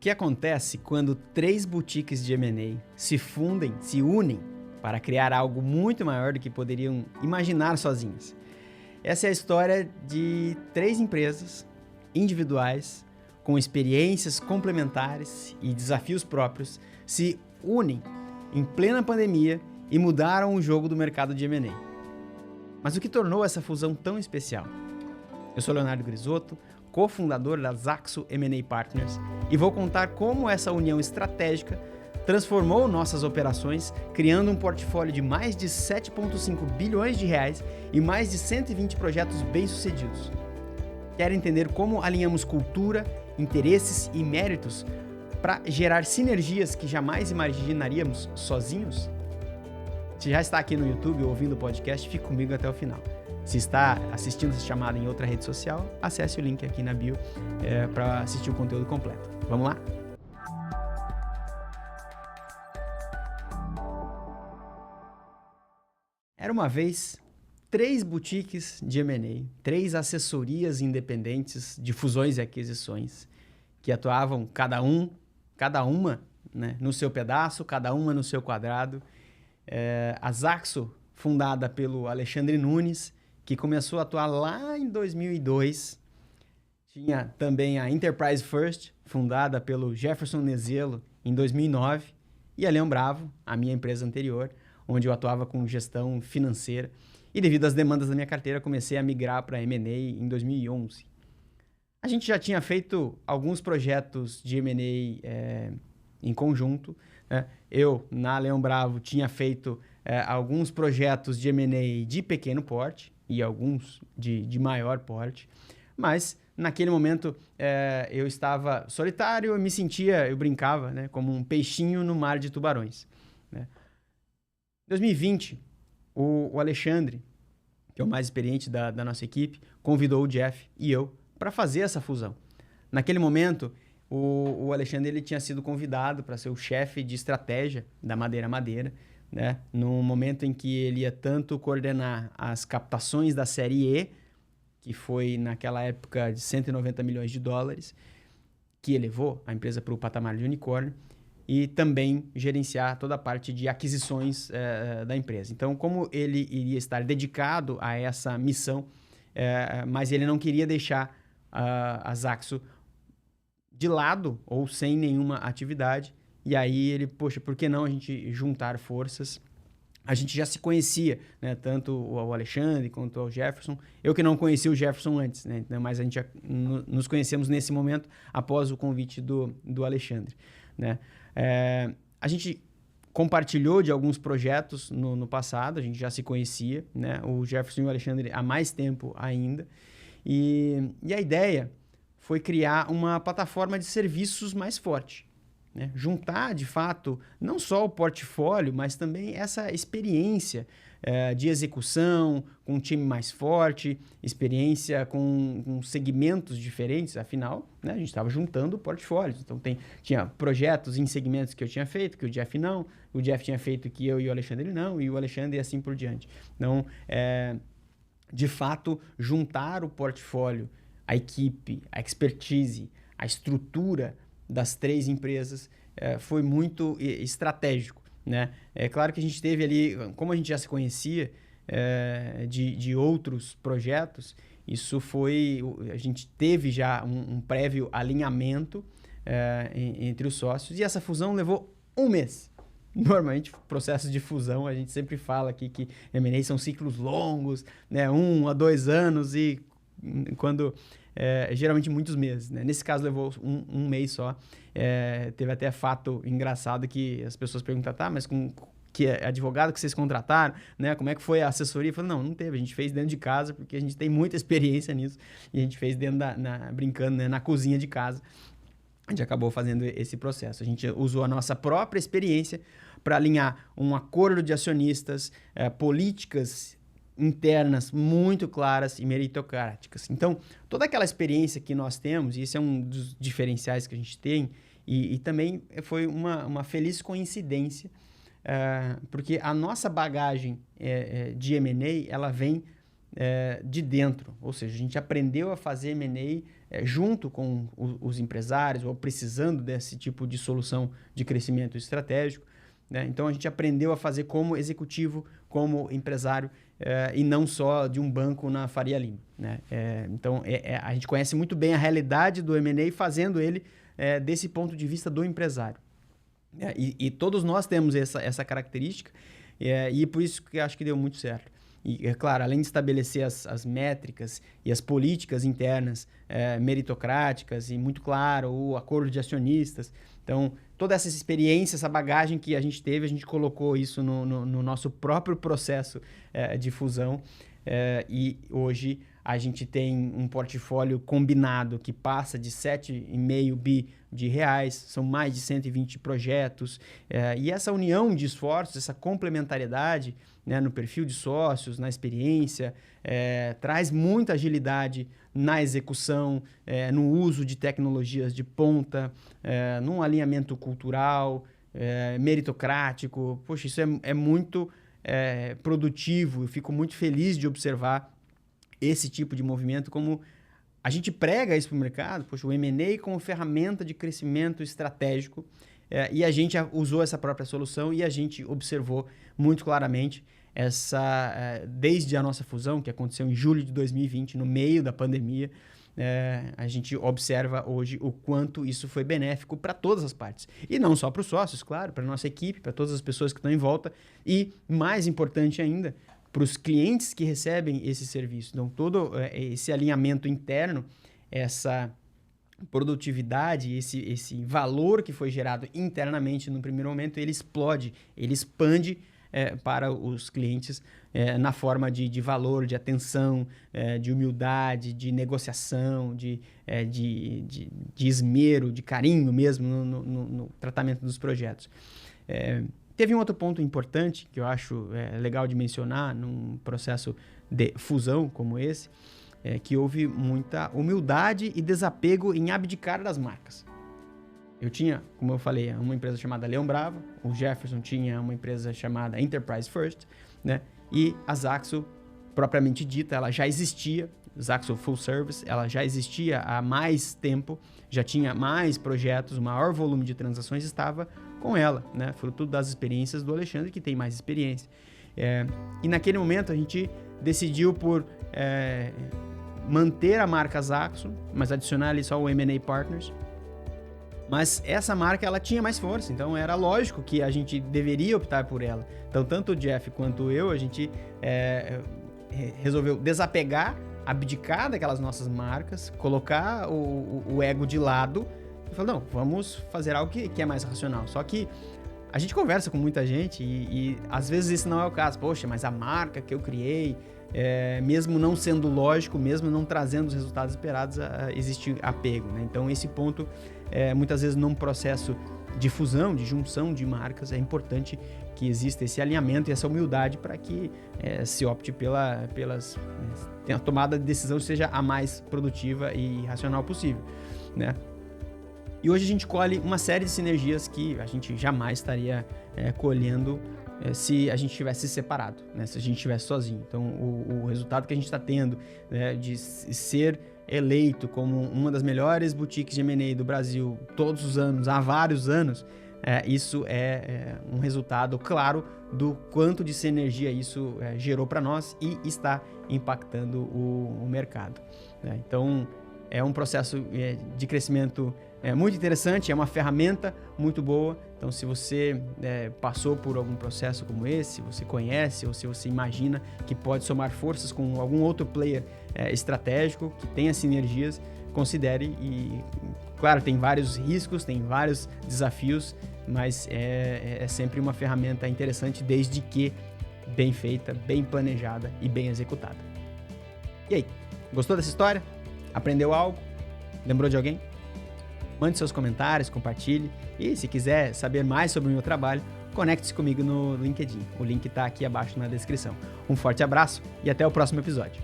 que acontece quando 3 boutiques de M&A se unem para criar algo muito maior do que poderiam imaginar sozinhas? Essa é a história de 3 empresas individuais com experiências complementares e desafios próprios se unem em plena pandemia e mudaram o jogo do mercado de M&A. Mas o que tornou essa fusão tão especial? Eu sou Leonardo Grisotto, cofundador da Zaxo M&A Partners, e vou contar como essa união estratégica transformou nossas operações, criando um portfólio de mais de 7,5 bilhões de reais e mais de 120 projetos bem-sucedidos. Quer entender como alinhamos cultura, interesses e méritos para gerar sinergias que jamais imaginaríamos sozinhos? Se já está aqui no YouTube ou ouvindo o podcast, fique comigo até o final. Se está assistindo essa chamada em outra rede social, acesse o link aqui na bio para assistir o conteúdo completo. Vamos lá? Era uma vez 3 boutiques de M&A, 3 assessorias independentes de fusões e aquisições, que atuavam cada uma, né, no seu pedaço, cada uma no seu quadrado. A Zaxo, fundada pelo Alexandre Nunes, que começou a atuar lá em 2002. Tinha também a Enterprise First, fundada pelo Jefferson Nezelo em 2009. E a Leão Bravo, a minha empresa anterior, onde eu atuava com gestão financeira. E devido às demandas da minha carteira, comecei a migrar para M&A em 2011. A gente já tinha feito alguns projetos de M&A em conjunto. Eu, na Leão Bravo, tinha feito alguns projetos de M&A de pequeno porte e alguns de maior porte, mas naquele momento eu estava solitário, eu brincava, né, como um peixinho no mar de tubarões. Né? Em 2020, o Alexandre, que é o mais experiente da nossa equipe, convidou o Jeff e eu para fazer essa fusão. Naquele momento, o Alexandre ele tinha sido convidado para ser o chefe de estratégia da Madeira, né? No momento em que ele ia tanto coordenar as captações da série E, que foi naquela época de 190 milhões de dólares, que elevou a empresa para o patamar de unicórnio, e também gerenciar toda a parte de aquisições da empresa. Então, como ele iria estar dedicado a essa missão, mas ele não queria deixar a Zaxo de lado ou sem nenhuma atividade. E aí ele, por que não a gente juntar forças? A gente já se conhecia, né? Tanto o Alexandre quanto o Jefferson. Eu que não conhecia o Jefferson antes, né? Mas a gente já nos conhecemos nesse momento após o convite do Alexandre, né? A gente compartilhou de alguns projetos no passado, a gente já se conhecia, né? O Jefferson e o Alexandre há mais tempo ainda. E a ideia foi criar uma plataforma de serviços mais forte. Né? Juntar, de fato, não só o portfólio, mas também essa experiência de execução, com um time mais forte, experiência com segmentos diferentes, afinal, né? A gente estava juntando portfólios. Então, tinha projetos em segmentos que eu tinha feito, que o Jeff não, o Jeff tinha feito que eu e o Alexandre não, e o Alexandre e assim por diante. Então, de fato, juntar o portfólio, a equipe, a expertise, a estrutura das 3 empresas foi muito estratégico, né? É claro que a gente teve ali, como a gente já se conhecia de outros projetos, a gente teve já um prévio alinhamento entre os sócios, e essa fusão levou 1 mês. Normalmente, processos de fusão, a gente sempre fala aqui que M&A são ciclos longos, né? 1 a 2 anos e quando geralmente muitos meses, né? Nesse caso levou um mês só. Teve até fato engraçado que as pessoas perguntam, tá, mas com que advogado que vocês contrataram, né? Como é que foi a assessoria? Eu falei, não teve, a gente fez dentro de casa, porque a gente tem muita experiência nisso, e a gente fez dentro brincando, né, na cozinha de casa. A gente acabou fazendo esse processo. A gente usou a nossa própria experiência para alinhar um acordo de acionistas, políticas internas muito claras e meritocráticas. Então, toda aquela experiência que nós temos, e esse é um dos diferenciais que a gente tem, e também foi uma feliz coincidência, porque a nossa bagagem de M&A, ela vem de dentro, ou seja, a gente aprendeu a fazer M&A junto com os empresários ou precisando desse tipo de solução de crescimento estratégico, né? Então a gente aprendeu a fazer como executivo, como empresário e não só de um banco na Faria Lima, né? Então a gente conhece muito bem a realidade do M&A fazendo ele desse ponto de vista do empresário. E todos nós temos essa característica e por isso que eu acho que deu muito certo. E, é claro, além de estabelecer as métricas e as políticas internas meritocráticas e muito claro, o acordo de acionistas. Então, toda essa experiência, essa bagagem que a gente teve, a gente colocou isso no nosso próprio processo de fusão. E hoje a gente tem um portfólio combinado que passa de 7,5 bi de reais, são mais de 120 projetos, e essa união de esforços, essa complementariedade, né, no perfil de sócios, na experiência, traz muita agilidade na execução, no uso de tecnologias de ponta, num alinhamento cultural, meritocrático. Poxa, isso é muito produtivo, eu fico muito feliz de observar esse tipo de movimento, como a gente prega isso para o mercado, poxa, o M&A como ferramenta de crescimento estratégico, e a gente usou essa própria solução e a gente observou muito claramente desde a nossa fusão, que aconteceu em julho de 2020, no meio da pandemia, a gente observa hoje o quanto isso foi benéfico para todas as partes. E não só para os sócios, claro, para a nossa equipe, para todas as pessoas que estão em volta e, mais importante ainda, para os clientes que recebem esse serviço. Então, todo esse alinhamento interno, essa produtividade, esse valor que foi gerado internamente no primeiro momento, ele explode, ele expande para os clientes na forma de valor, de atenção, de humildade, de negociação, de esmero, de carinho mesmo no tratamento dos projetos. Teve um outro ponto importante que eu acho legal de mencionar num processo de fusão como esse, que houve muita humildade e desapego em abdicar das marcas. Eu tinha, como eu falei, uma empresa chamada Leão Bravo, o Jefferson tinha uma empresa chamada Enterprise First, né? E a Zaxo, propriamente dita, ela já existia, Zaxo Full Service, ela já existia há mais tempo, já tinha mais projetos, o maior volume de transações estava com ela, né? Fruto das experiências do Alexandre, que tem mais experiência. E naquele momento a gente decidiu por manter a marca Zaxo, mas adicionar ali só o M&A Partners. Mas essa marca, ela tinha mais força, então era lógico que a gente deveria optar por ela. Então, tanto o Jeff quanto eu, a gente resolveu desapegar, abdicar daquelas nossas marcas, colocar o ego de lado e falar, não, vamos fazer algo que é mais racional. Só que a gente conversa com muita gente e às vezes isso não é o caso. Poxa, mas a marca que eu criei, mesmo não sendo lógico, mesmo não trazendo os resultados esperados, existe apego, né? Então, esse ponto, muitas vezes num processo de fusão, de junção de marcas, é importante que exista esse alinhamento e essa humildade para que se opte a tomada de decisão seja a mais produtiva e racional possível, né? E hoje a gente colhe uma série de sinergias que a gente jamais estaria colhendo se a gente tivesse separado, né? Se a gente estivesse sozinho. Então, o resultado que a gente está tendo, né, de ser eleito como uma das melhores boutiques de M&A do Brasil todos os anos, há vários anos, isso é um resultado claro do quanto de sinergia isso gerou para nós e está impactando o mercado, né? Então, é um processo de crescimento muito interessante, é uma ferramenta muito boa. Então, se você passou por algum processo como esse, se você conhece ou se você imagina que pode somar forças com algum outro player estratégico que tenha sinergias, considere. E, claro, tem vários riscos, tem vários desafios, mas é sempre uma ferramenta interessante desde que bem feita, bem planejada e bem executada. E aí, gostou dessa história? Aprendeu algo? Lembrou de alguém? Mande seus comentários, compartilhe e se quiser saber mais sobre o meu trabalho, conecte-se comigo no LinkedIn. O link está aqui abaixo na descrição. Um forte abraço e até o próximo episódio.